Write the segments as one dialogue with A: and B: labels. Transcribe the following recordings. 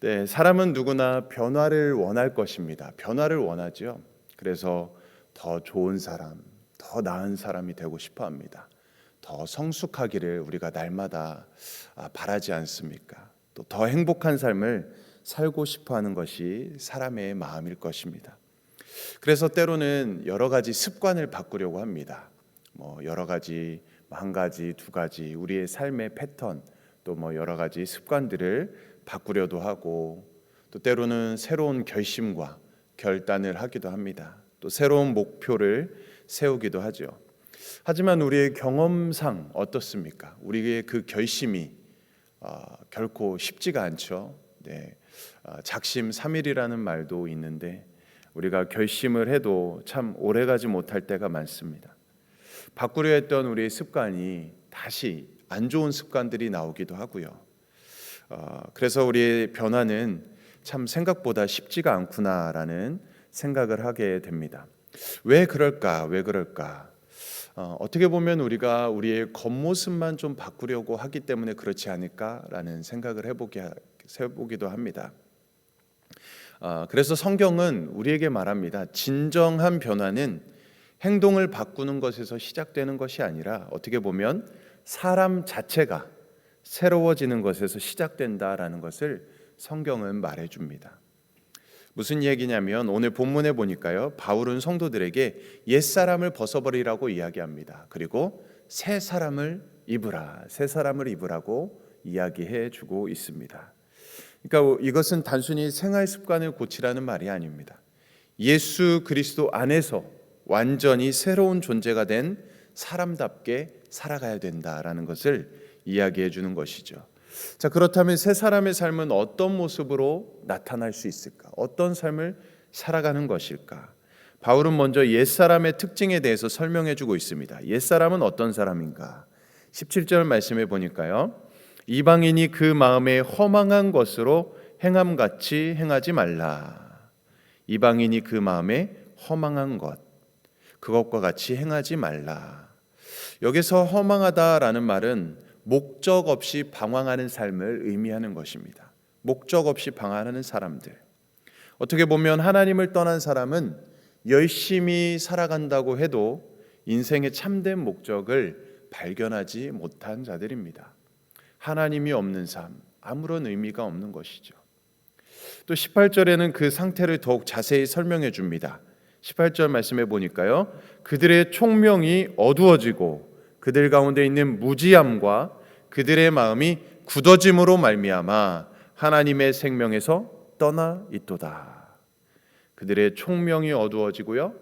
A: 네, 사람은 누구나 변화를 원할 것입니다. 변화를 원하죠. 그래서 더 좋은 사람, 더 나은 사람이 되고 싶어 합니다. 더 성숙하기를 우리가 날마다 바라지 않습니까? 또 더 행복한 삶을 살고 싶어 하는 것이 사람의 마음일 것입니다. 그래서 때로는 여러 가지 습관을 바꾸려고 합니다. 여러 가지, 한 가지, 두 가지 우리의 삶의 패턴, 또 여러 가지 습관들을 바꾸려도 하고, 또 때로는 새로운 결심과 결단을 하기도 합니다. 또 새로운 목표를 세우기도 하죠. 하지만 우리의 경험상 어떻습니까? 우리의 그 결심이 결코 쉽지가 않죠. 네, 작심삼일이라는 말도 있는데 우리가 결심을 해도 참 오래가지 못할 때가 많습니다. 바꾸려 했던 우리의 습관이 다시 안 좋은 습관들이 나오기도 하고요. 그래서 우리의 변화는 참 생각보다 쉽지가 않구나라는 생각을 하게 됩니다. 왜 그럴까? 왜 그럴까? 어떻게 보면 우리가 우리의 겉모습만 좀 바꾸려고 하기 때문에 그렇지 않을까라는 생각을 해보기도 합니다. 그래서 성경은 우리에게 말합니다. 진정한 변화는 행동을 바꾸는 것에서 시작되는 것이 아니라 어떻게 보면 사람 자체가 새로워지는 것에서 시작된다라는 것을 성경은 말해줍니다. 무슨 얘기냐면 오늘 본문에 보니까요, 바울은 성도들에게 옛사람을 벗어버리라고 이야기합니다. 그리고 새 사람을 입으라, 새 사람을 입으라고 이야기해 주고 있습니다. 그러니까 이것은 단순히 생활 습관을 고치라는 말이 아닙니다. 예수 그리스도 안에서 완전히 새로운 존재가 된 사람답게 살아가야 된다라는 것을 이야기해 주는 것이죠. 자, 그렇다면 새 사람의 삶은 어떤 모습으로 나타날 수 있을까? 어떤 삶을 살아가는 것일까? 바울은 먼저 옛사람의 특징에 대해서 설명해 주고 있습니다. 옛사람은 어떤 사람인가? 17절 말씀해 보니까요, 이방인이 그 마음에 허망한 것으로 행함같이 행하지 말라. 이방인이 그 마음에 허망한 것, 그것과 같이 행하지 말라. 여기서 허망하다라는 말은 목적 없이 방황하는 삶을 의미하는 것입니다. 목적 없이 방황하는 사람들. 어떻게 보면 하나님을 떠난 사람은 열심히 살아간다고 해도 인생의 참된 목적을 발견하지 못한 자들입니다. 하나님이 없는 삶, 아무런 의미가 없는 것이죠. 또 18절에는 그 상태를 더욱 자세히 설명해 줍니다. 18절 말씀해 보니까요, 그들의 총명이 어두워지고 그들 가운데 있는 무지함과 그들의 마음이 굳어짐으로 말미암아 하나님의 생명에서 떠나 있도다. 그들의 총명이 어두워지고요,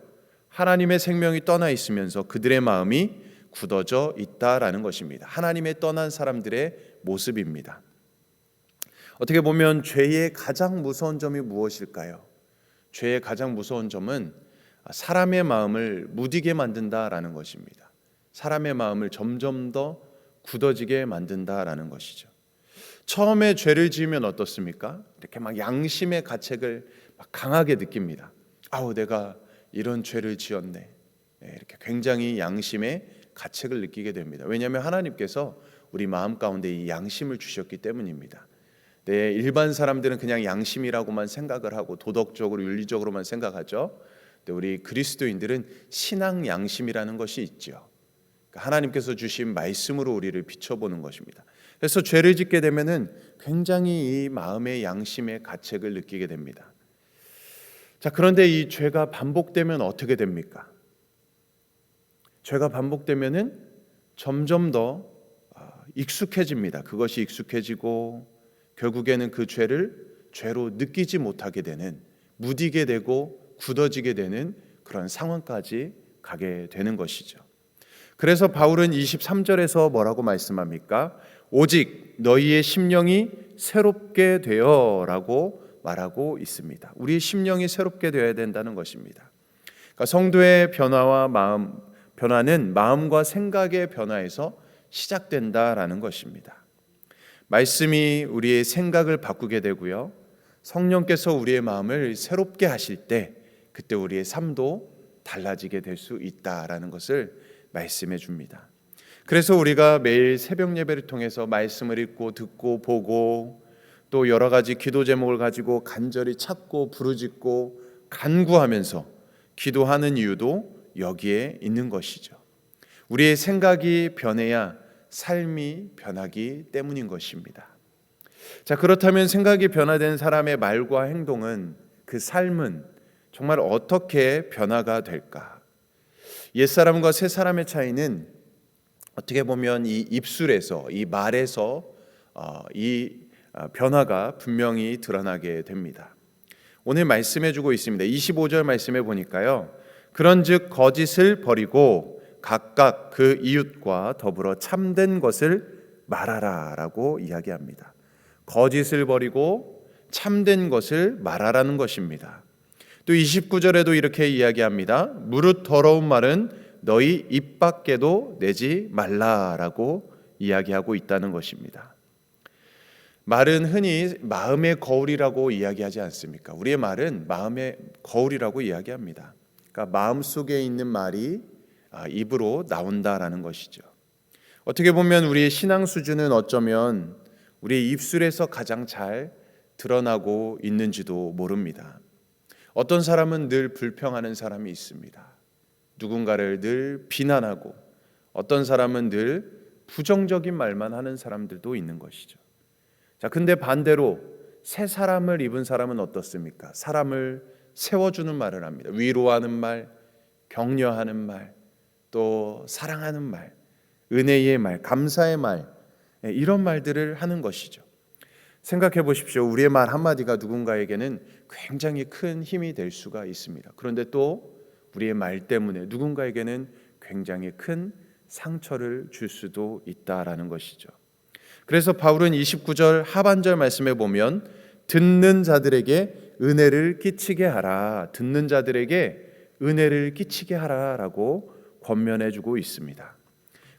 A: 하나님의 생명이 떠나 있으면서 그들의 마음이 굳어져 있다라는 것입니다. 하나님의 떠난 사람들의 모습입니다. 어떻게 보면 죄의 가장 무서운 점이 무엇일까요? 죄의 가장 무서운 점은 사람의 마음을 무디게 만든다라는 것입니다. 사람의 마음을 점점 더 굳어지게 만든다라는 것이죠. 처음에 죄를 지으면 어떻습니까? 이렇게 막 양심의 가책을 막 강하게 느낍니다. 아우, 내가 이런 죄를 지었네. 이렇게 굉장히 양심의 가책을 느끼게 됩니다. 왜냐하면 하나님께서 우리 마음 가운데 이 양심을 주셨기 때문입니다. 일반 사람들은 그냥 양심이라고만 생각을 하고 도덕적으로 윤리적으로만 생각하죠. 근데 우리 그리스도인들은 신앙 양심이라는 것이 있죠. 하나님께서 주신 말씀으로 우리를 비춰보는 것입니다. 그래서 죄를 짓게 되면은 굉장히 이 마음의 양심의 가책을 느끼게 됩니다. 자, 그런데 이 죄가 반복되면 어떻게 됩니까? 죄가 반복되면은 점점 더 익숙해집니다. 그것이 익숙해지고 결국에는 그 죄를 죄로 느끼지 못하게 되는, 무디게 되고 굳어지게 되는 그런 상황까지 가게 되는 것이죠. 그래서 바울은 23절에서 뭐라고 말씀합니까? 오직 너희의 심령이 새롭게 되어라고 말하고 있습니다. 우리의 심령이 새롭게 되어야 된다는 것입니다. 그러니까 성도의 변화는 마음과 생각의 변화에서 시작된다라는 것입니다. 말씀이 우리의 생각을 바꾸게 되고요, 성령께서 우리의 마음을 새롭게 하실 때 그때 우리의 삶도 달라지게 될 수 있다라는 것을 말씀해 줍니다. 그래서 우리가 매일 새벽 예배를 통해서 말씀을 읽고 듣고 보고 또 여러 가지 기도 제목을 가지고 간절히 찾고 부르짖고 간구하면서 기도하는 이유도 여기에 있는 것이죠. 우리의 생각이 변해야 삶이 변하기 때문인 것입니다. 자, 그렇다면 생각이 변화된 사람의 말과 행동은, 그 삶은 정말 어떻게 변화가 될까? 옛사람과 새사람의 차이는 어떻게 보면 이 입술에서, 이 말에서 이 변화가 분명히 드러나게 됩니다. 오늘 말씀해 주고 있습니다. 25절 말씀해 보니까요, 그런즉 거짓을 버리고 각각 그 이웃과 더불어 참된 것을 말하라 라고 이야기합니다. 거짓을 버리고 참된 것을 말하라는 것입니다. 또 29절에도 이렇게 이야기합니다. 무릇 더러운 말은 너희 입 밖에도 내지 말라라고 이야기하고 있다는 것입니다. 말은 흔히 마음의 거울이라고 이야기하지 않습니까? 우리의 말은 마음의 거울이라고 이야기합니다. 그러니까 마음속에 있는 말이 입으로 나온다라는 것이죠. 어떻게 보면 우리의 신앙 수준은 어쩌면 우리의 입술에서 가장 잘 드러나고 있는지도 모릅니다. 어떤 사람은 늘 불평하는 사람이 있습니다. 누군가를 늘 비난하고, 어떤 사람은 늘 부정적인 말만 하는 사람들도 있는 것이죠. 자, 근데 반대로 새 사람을 입은 사람은 어떻습니까? 사람을 세워주는 말을 합니다. 위로하는 말, 격려하는 말, 또 사랑하는 말, 은혜의 말, 감사의 말, 이런 말들을 하는 것이죠. 생각해 보십시오. 우리의 말 한마디가 누군가에게는 굉장히 큰 힘이 될 수가 있습니다. 그런데 또 우리의 말 때문에 누군가에게는 굉장히 큰 상처를 줄 수도 있다라는 것이죠. 그래서 바울은 29절 하반절 말씀에 보면 듣는 자들에게 은혜를 끼치게 하라, 듣는 자들에게 은혜를 끼치게 하라라고 권면해 주고 있습니다.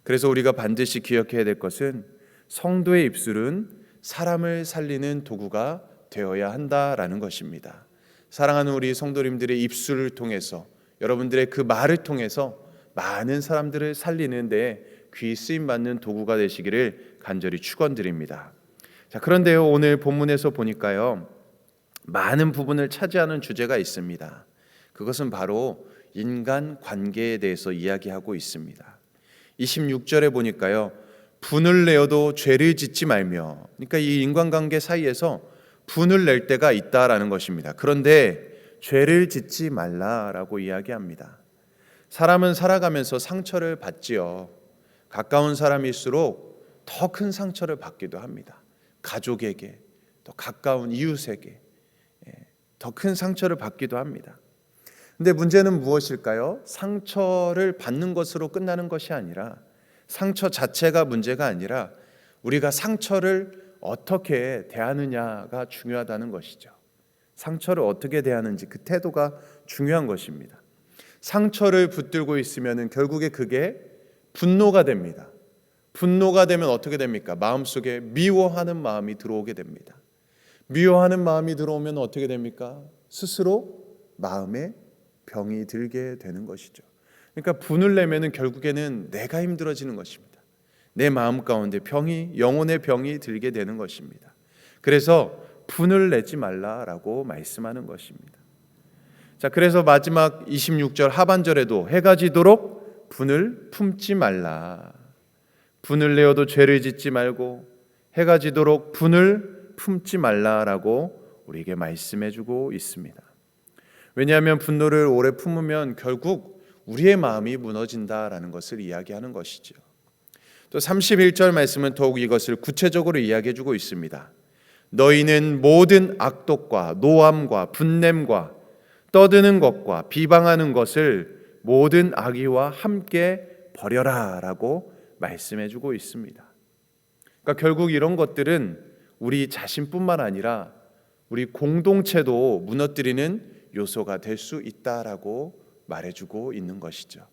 A: 그래서 우리가 반드시 기억해야 될 것은 성도의 입술은 사람을 살리는 도구가 되어야 한다라는 것입니다. 사랑하는 우리 성도님들의 입술을 통해서, 여러분들의 그 말을 통해서 많은 사람들을 살리는 데 귀 쓰임 받는 도구가 되시기를 간절히 축원드립니다. 자, 그런데요, 오늘 본문에서 보니까요, 많은 부분을 차지하는 주제가 있습니다. 그것은 바로 인간 관계에 대해서 이야기하고 있습니다. 26절에 보니까요, 분을 내어도 죄를 짓지 말며, 그러니까 이 인간관계 사이에서 분을 낼 때가 있다라는 것입니다. 그런데 죄를 짓지 말라라고 이야기합니다. 사람은 살아가면서 상처를 받지요. 가까운 사람일수록 더 큰 상처를 받기도 합니다. 가족에게, 또 가까운 이웃에게 더 큰 상처를 받기도 합니다. 근데 문제는 무엇일까요? 상처를 받는 것으로 끝나는 것이 아니라, 상처 자체가 문제가 아니라 우리가 상처를 어떻게 대하느냐가 중요하다는 것이죠. 상처를 어떻게 대하는지, 그 태도가 중요한 것입니다. 상처를 붙들고 있으면 결국에 그게 분노가 됩니다. 분노가 되면 어떻게 됩니까? 마음속에 미워하는 마음이 들어오게 됩니다. 미워하는 마음이 들어오면 어떻게 됩니까? 스스로 마음에 병이 들게 되는 것이죠. 그러니까 분을 내면 결국에는 내가 힘들어지는 것입니다. 내 마음 가운데 병이, 영혼의 병이 들게 되는 것입니다. 그래서 분을 내지 말라라고 말씀하는 것입니다. 자, 그래서 마지막 26절 하반절에도 해가 지도록 분을 품지 말라. 분을 내어도 죄를 짓지 말고 해가 지도록 분을 품지 말라라고 우리에게 말씀해 주고 있습니다. 왜냐하면 분노를 오래 품으면 결국 우리의 마음이 무너진다라는 것을 이야기하는 것이죠. 또 31절 말씀은 더욱 이것을 구체적으로 이야기해 주고 있습니다. 너희는 모든 악독과 노함과 분냄과 떠드는 것과 비방하는 것을 모든 악의와 함께 버려라 라고 말씀해 주고 있습니다. 그러니까 결국 이런 것들은 우리 자신뿐만 아니라 우리 공동체도 무너뜨리는 요소가 될 수 있다라고 말해주고 있는 것이죠.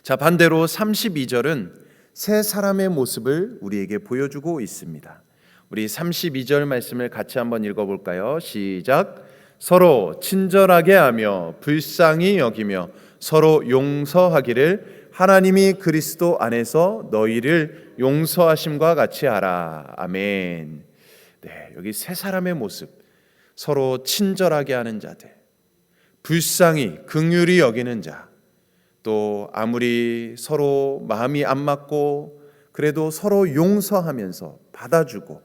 A: 자, 반대로 32절은 새 사람의 모습을 우리에게 보여주고 있습니다. 우리 32절 말씀을 같이 한번 읽어볼까요? 시작. 서로 친절하게 하며 불쌍히 여기며 서로 용서하기를 하나님이 그리스도 안에서 너희를 용서하심과 같이 하라. 아멘. 여기 세 사람의 모습, 서로 친절하게 하는 자들, 불쌍히 긍휼히 여기는 자, 또 아무리 서로 마음이 안 맞고 그래도 서로 용서하면서 받아주고,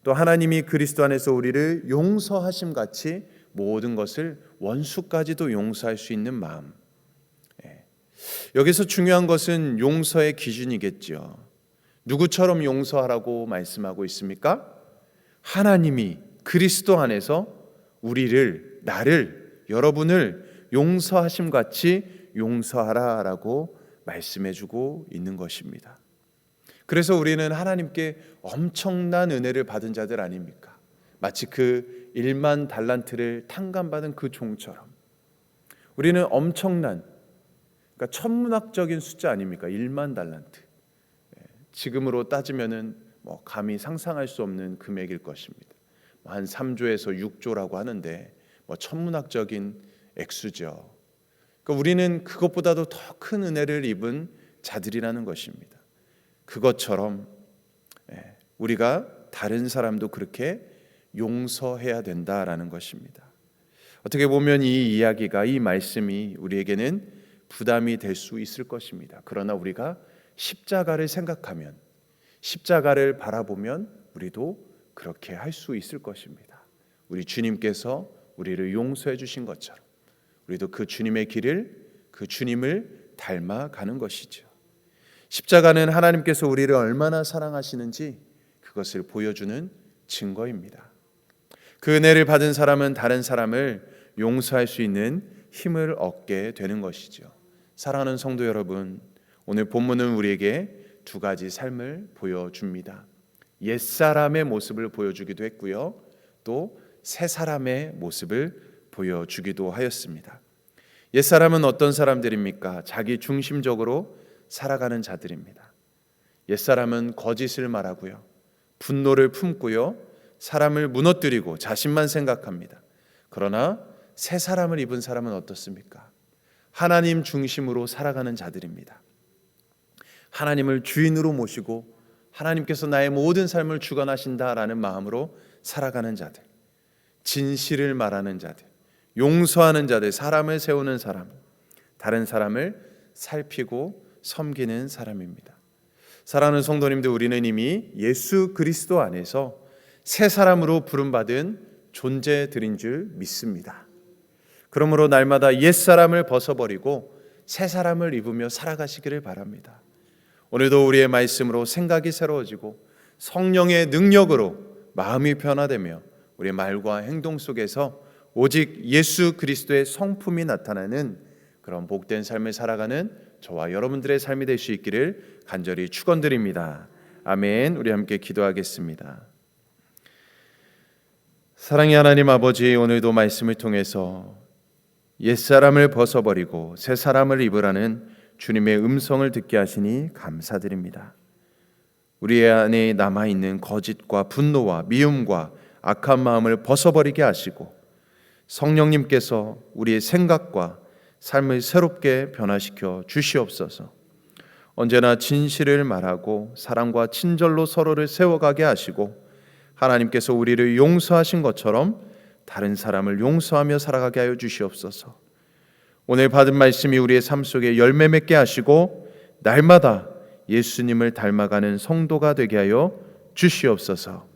A: 또 하나님이 그리스도 안에서 우리를 용서하심 같이 모든 것을 원수까지도 용서할 수 있는 마음. 여기서 중요한 것은 용서의 기준이겠죠. 누구처럼 용서하라고 말씀하고 있습니까? 하나님이 그리스도 안에서 우리를, 나를, 여러분을 용서하심 같이 용서하라라고 말씀해주고 있는 것입니다. 그래서 우리는 하나님께 엄청난 은혜를 받은 자들 아닙니까? 마치 그 1만 달란트를 탕감받은 그 종처럼 우리는 엄청난, 그러니까 천문학적인 숫자 아닙니까? 1만 달란트. 지금으로 따지면은 감히 상상할 수 없는 금액일 것입니다. 한 3조에서 6조라고 하는데 천문학적인 액수죠. 그러니까 우리는 그것보다도 더 큰 은혜를 입은 자들이라는 것입니다. 그것처럼 우리가 다른 사람도 그렇게 용서해야 된다라는 것입니다. 어떻게 보면 이 이야기가, 이 말씀이 우리에게는 부담이 될 수 있을 것입니다. 그러나 우리가 십자가를 생각하면, 십자가를 바라보면 우리도 그렇게 할 수 있을 것입니다. 우리 주님께서 우리를 용서해 주신 것처럼 우리도 그 주님의 길을, 그 주님을 닮아가는 것이죠. 십자가는 하나님께서 우리를 얼마나 사랑하시는지 그것을 보여주는 증거입니다. 그 은혜를 받은 사람은 다른 사람을 용서할 수 있는 힘을 얻게 되는 것이죠. 사랑하는 성도 여러분, 오늘 본문은 우리에게 두 가지 삶을 보여줍니다. 옛사람의 모습을 보여주기도 했고요, 또 새 사람의 모습을 보여주기도 하였습니다. 옛사람은 어떤 사람들입니까? 자기 중심적으로 살아가는 자들입니다. 옛사람은 거짓을 말하고요, 분노를 품고요, 사람을 무너뜨리고 자신만 생각합니다. 그러나 새 사람을 입은 사람은 어떻습니까? 하나님 중심으로 살아가는 자들입니다. 하나님을 주인으로 모시고 하나님께서 나의 모든 삶을 주관하신다라는 마음으로 살아가는 자들, 진실을 말하는 자들, 용서하는 자들, 사람을 세우는 사람, 다른 사람을 살피고 섬기는 사람입니다. 사랑하는 성도님들, 우리는 이미 예수 그리스도 안에서 새 사람으로 부름받은 존재들인 줄 믿습니다. 그러므로 날마다 옛사람을 벗어버리고 새 사람을 입으며 살아가시기를 바랍니다. 오늘도 우리의 말씀으로 생각이 새로워지고 성령의 능력으로 마음이 변화되며 우리의 말과 행동 속에서 오직 예수 그리스도의 성품이 나타나는 그런 복된 삶을 살아가는 저와 여러분들의 삶이 될 수 있기를 간절히 축원드립니다. 아멘. 우리 함께 기도하겠습니다. 사랑의 하나님 아버지, 오늘도 말씀을 통해서 옛사람을 벗어버리고 새 사람을 입으라는 주님의 음성을 듣게 하시니 감사드립니다. 우리 안에 남아있는 거짓과 분노와 미움과 악한 마음을 벗어버리게 하시고 성령님께서 우리의 생각과 삶을 새롭게 변화시켜 주시옵소서. 언제나 진실을 말하고 사랑과 친절로 서로를 세워가게 하시고 하나님께서 우리를 용서하신 것처럼 다른 사람을 용서하며 살아가게 하여 주시옵소서. 오늘 받은 말씀이 우리의 삶 속에 열매 맺게 하시고 날마다 예수님을 닮아가는 성도가 되게 하여 주시옵소서.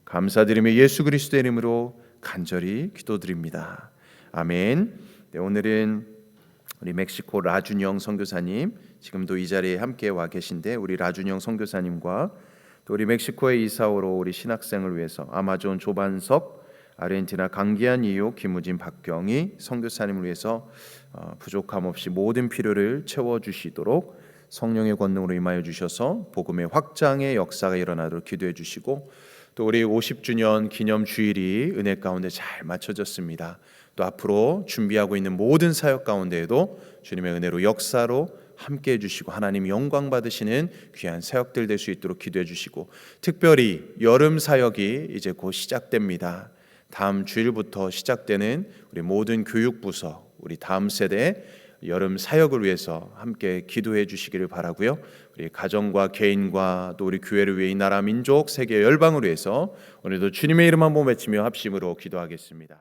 A: 감사드리며 예수 그리스도의 이름으로 간절히 기도드립니다. 아멘. 오늘은 우리 멕시코 라준영 선교사님, 지금도 이 자리에 함께 와 계신데 우리 라준영 선교사님과 또 우리 멕시코에 이사오러 우리 신학생을 위해서 아마존 조반석, 아르헨티나 강기한 이호, 김우진, 박경희 선교사님을 위해서 부족함 없이 모든 필요를 채워주시도록 성령의 권능으로 임하여 주셔서 복음의 확장의 역사가 일어나도록 기도해 주시고, 또 우리 50주년 기념 주일이 은혜 가운데 잘 맞춰졌습니다. 또 앞으로 준비하고 있는 모든 사역 가운데에도 주님의 은혜로 역사로 함께 해주시고 하나님 영광 받으시는 귀한 사역들 될 수 있도록 기도해 주시고, 특별히 여름 사역이 이제 곧 시작됩니다. 다음 주일부터 시작되는 우리 모든 교육부서, 우리 다음 세대 여름 사역을 위해서 함께 기도해 주시기를 바라고요. 우리 가정과 개인과 또 우리 교회를 위해 이 나라 민족 세계 열방을 위해서 오늘도 주님의 이름 한번 외치며 합심으로 기도하겠습니다.